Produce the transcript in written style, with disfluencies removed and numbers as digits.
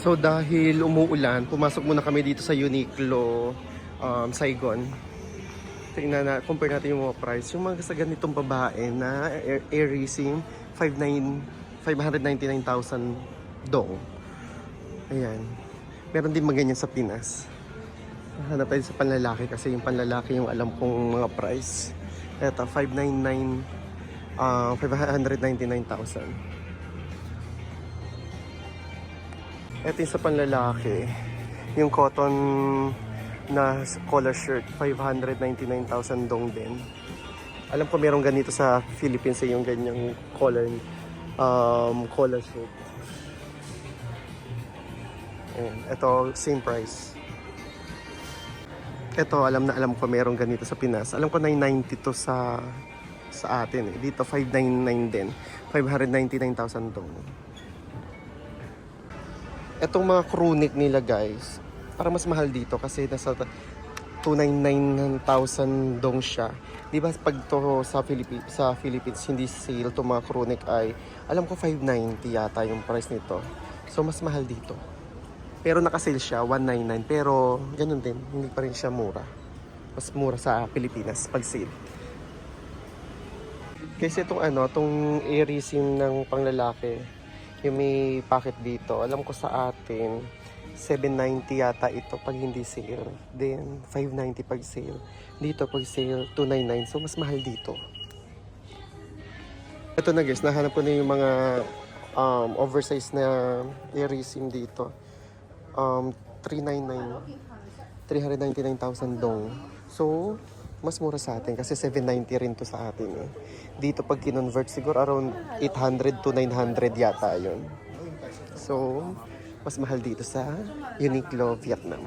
So dahil umuulan, pumasok muna kami dito sa Uniqlo, Saigon. Tingnan na, compare natin yung mga price. Yung mga sa ganitong babae na Air Racing, 599,000 dong. Ayan. Meron din maganyan sa Pinas. Hanap tayo sa panlalaki kasi yung panlalaki yung alam kong mga price. Eto, 599,000. Ito yung sa panlalaki. Yung cotton na collar shirt, 599,000 dong din. Alam ko merong ganito sa Philippines yung ganyang collar shirt. Ayan. Ito, same price. Ito, alam ko merong ganito sa Pinas. Alam ko 990 to sa atin eh. Dito 599 din. 599,000 dong. Etong mga crew neck nila guys, parang mas mahal dito kasi nasa 299,000 dong siya. Di ba pag to sa Philippines hindi sale to mga crew neck ay alam ko 590 yata yung price nito. So mas mahal dito. Pero naka-sale siya 199 pero ganun din, hindi pa rin siya mura. Mas mura sa Pilipinas pag sale. Kasi itong Air Racing ng panglalaki, yung may packet dito, alam ko sa atin 790 yata ito pag hindi sale, then 590 pag sale. Dito pag sale 299, so mas mahal dito. Ito na guys, nahanap ko na yung mga oversized na Air Racing dito. 399,000 dong. So mas mura sa atin kasi 790 rin to sa atin eh. Dito pag kinonvert siguro around 800 to 900 yata yun. So mas mahal dito sa Uniqlo Vietnam.